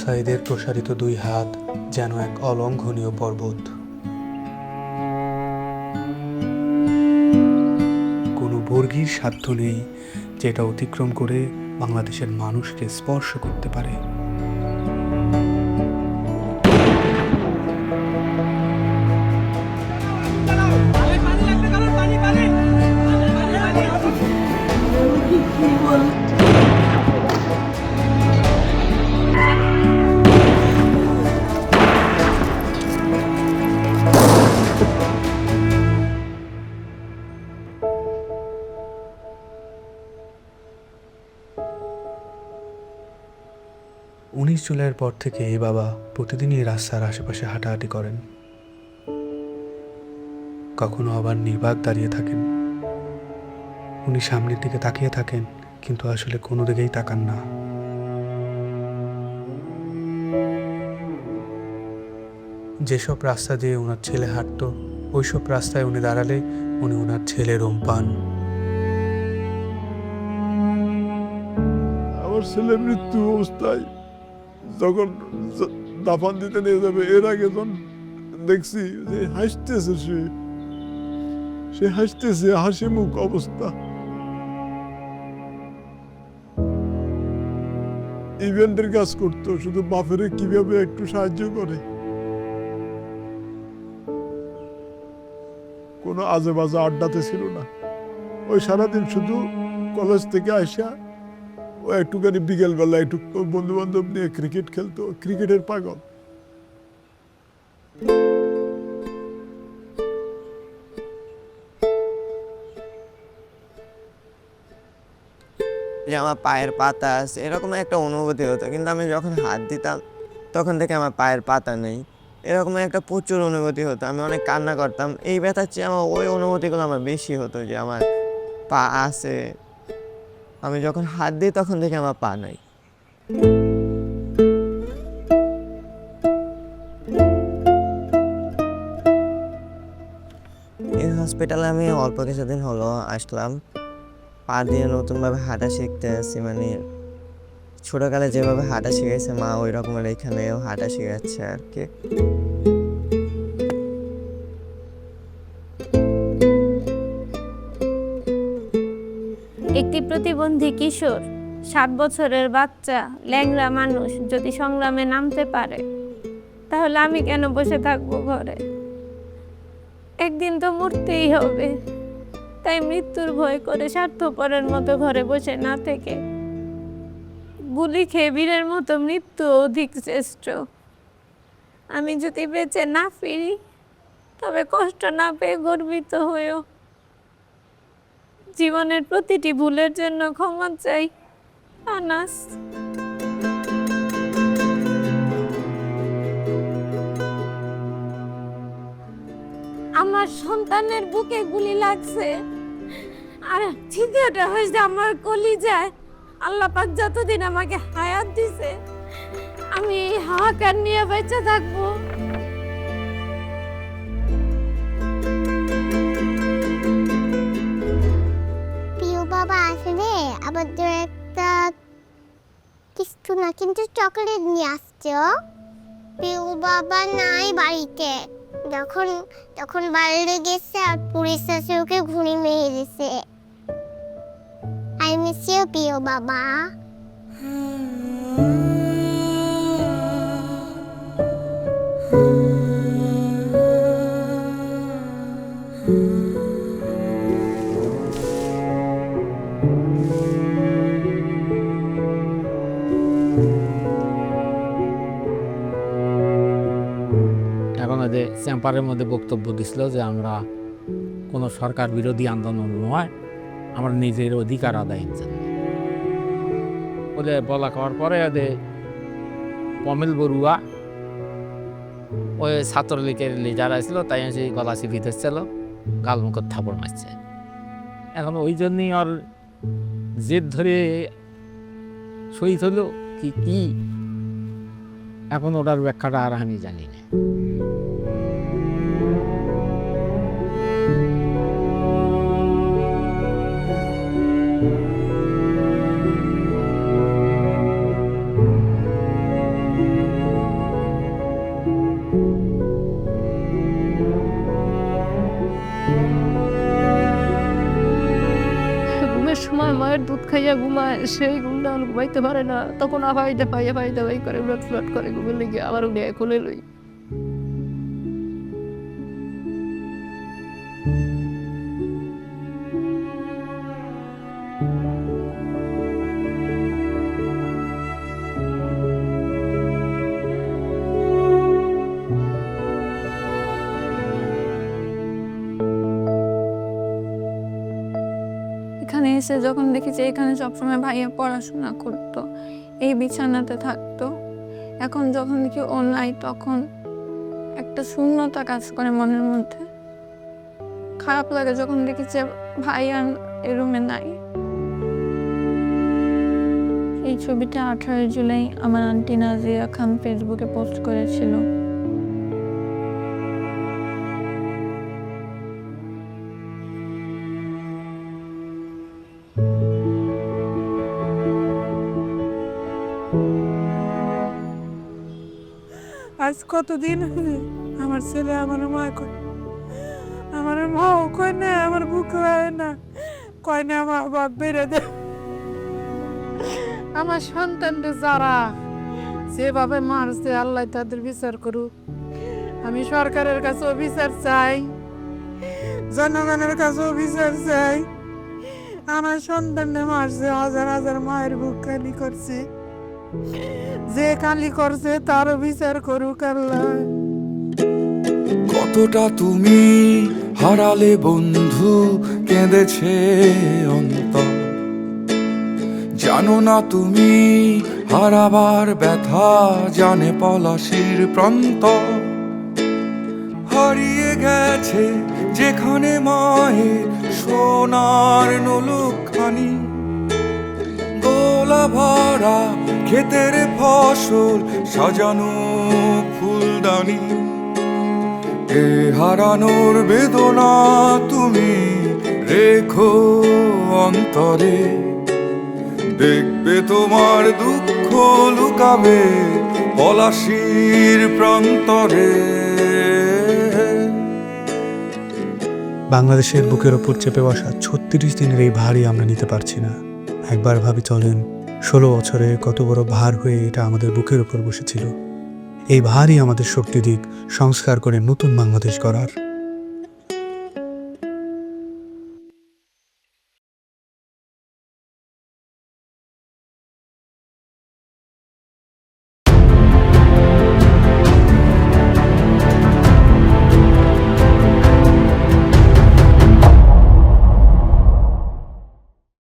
সাঈদের প্রসারিত দুই হাত যেন এক অলঙ্ঘনীয় পর্বত। কোনো বর্গীর সাধ্য নেই যেটা অতিক্রম করে বাংলাদেশের মানুষকে স্পর্শ করতে পারে। 19 জুলাইয়ের পর থেকে এই বাবা প্রতিদিনই রাস্তার আশেপাশে হাঁটাহাঁটি করেন। কখনো আবার নির্বাক দাঁড়িয়ে থাকেন। উনি সামনের দিকে তাকিয়ে থাকেন, কিন্তু আসলে কোনো দিকেই তাকান না। যেসব রাস্তা দিয়ে ওনার ছেলে হাঁটতো, ওইসব রাস্তায় উনি দাঁড়ালে উনি ওনার ছেলের রোম পান। আমার ছেলে মৃত্যু অবস্থায় যখন দাফন দিতে নিয়ে যাবে, এর আগে যখন দেখছি যে হাসতেছে, সে হাসতেছে, হাসি মুখ অবস্থা। ইভেন্টের কাজ করতো, শুধু বাপের কিভাবে একটু সাহায্য করে। কোনো আজে বাজে আড্ডাতে ছিল না। ওই সারাদিন শুধু কলেজ থেকে আসা ও একটুখানি বিকেলবেলা একটু বন্ধু বান্ধব নিয়ে ক্রিকেট খেলতো, ক্রিকেটের পাগল। যে আমার পায়ের পাতা আছে এরকম একটা অনুভূতি হতো, কিন্তু আমি যখন হাত দিতাম তখন থেকে আমার পায়ের পাতা নেই, এরকম একটা প্রচুর অনুভূতি হতো। আমি অনেক কান্না করতাম। এই ব্যথার চেয়ে আমার ওই অনুভূতিগুলো আমার বেশি হতো, যে আমার পা আছে, আমি যখন হাত দিই তখন থেকে আমার পা নাই। এই হসপিটালে আমি অল্প কিছুদিন হলো আসলাম। পা দিয়ে নতুনভাবে হাঁটা শিখতে আছি, মানে ছোটকালে যেভাবে হাঁটা শিখেছে মা, ওই রকমের এখানেও হাঁটা শিখাচ্ছে আর কি। একটি প্রতিবন্ধী কিশোর, 7 বছরের বাচ্চা, ল্যাংড়া মানুষ যদি সংগ্রামে নামতে পারে, তাহলে আমি কেন বসে থাকবো ঘরে? একদিন তো মরতেই হবে। তাই মৃত্যুর ভয় করে স্বার্থপরের মতো ঘরে বসে না থেকে গুলি খেয়ে বীরের মতো মৃত্যু অধিক শ্রেষ্ঠ। আমি যদি বেঁচে না ফিরি, তবে কষ্ট না পেয়ে গর্বিত হয়েও জীবনের প্রতিটি ভুলের জন্য ক্ষমা চাই। আনাস। আমার সন্তানের বুকে গুলি লাগছে, আর ছিদ্রটা হয়েছে আমার কলিজায়। আল্লাহ পাক যতদিন আমাকে হায়াত দিছে, আমি এই হাহাকার নিয়ে বেঁচে থাকবো। প্রিয় বাবা আসলে আমাদের একটা কিছু না, কিন্তু চকলেট নিয়ে আসছো। প্রিয় বাবা নাই বাড়িতে, যখন বাইরে গেছে আর পুলিশ এসে ওকে ঘুড়ি মেরে দিছে। আই মিস ইউ প্রিয় বাবা। এখন ওদের চেম্বারের মধ্যে বক্তব্য দিছিল যে আমরা কোনো সরকার বিরোধী আন্দোলন নয়, আমরা নিজের অধিকার আদায়ের জন্য। ওদের বলা খাওয়ার পরে ওদের পমেল বড়ুয়া ওই ছাত্রলীগের লিডার আসছিল, তাই সেই গলা চিপি ধরছিল, গালমুখত থাপড় মারছে। এখন ওই জন্যই ওর জেদ ধরে শহীদ হলো কি এখন ওটার ব্যাখ্যাটা আর আমি জানি না। ঘুমের সময় মায়ের দুধ খাইয়া ঘুমায়, সেই ঘুমটা আর ঘুমাইতে পারে না, তখন আবার এটা পাইয়া পাইতে পাই করে উলট ফ্লট করে ঘুমের লেগে আবার উঠে খুলে লই। এখানে এসে যখন দেখি যে এখানে সবসময় ভাইয়া পড়াশোনা করতো, এই বিছানাতে থাকতো, এখন যখন দেখি ও নাই তখন একটা শূন্যতা কাজ করে মনের মধ্যে। খারাপ লাগে যখন দেখি যে ভাইয়া এই রুমে নাই। এই ছবিটা 18 জুলাই আমার আন্টি নাজিয়া খান ফেসবুকে পোস্ট করেছিল। আজ কতদিন হলে আমার ছেলে আমার মা কয়, আমার মাও কয় না, আমার বুক হয় না, কয় না আমার বাপ বেড়ে দে। আমার সন্তানদের যারা যেভাবে মারছে আল্লাহ তাদের বিচার করুক। আমি সরকারের কাছেও বিচার চাই, জনগণের কাছেও বিচার চাই। আমার সন্তানদের মারছে, হাজার হাজার মায়ের বুক খালি করছে, যে কালি করছে তারও বিচার করুক আল্লাহ। কতটা তুমি হারালে বন্ধু, কেঁদেছে অন্তর। জানো না তুমি হারাবার ব্যথা, জানে পলাশির প্রান্ত। হারিয়ে গেছে যেখানে মায়ের সোনার নোলকখানি, গোলা ভরা ক্ষেতের ফসল, সাজানো ফুলদানি। এ হারানোর বেদনা তুমি রেখো অন্তরে, দেখবে তোমার দুঃখ লুকাবে পলাশির প্রান্তরে। বাংলাদেশের বুকের ওপর চেপে বসা 36 দিনের এই ভারই আমরা নিতে পারছি না। একবার ভাবি চলেন, 16 বছরে কত বড় ভার হয়ে এটা আমাদের বুকের ওপর বসেছিল। এই ভারই আমাদের শক্তি দিক সংস্কার করে নতুন বাংলাদেশ গড়ার।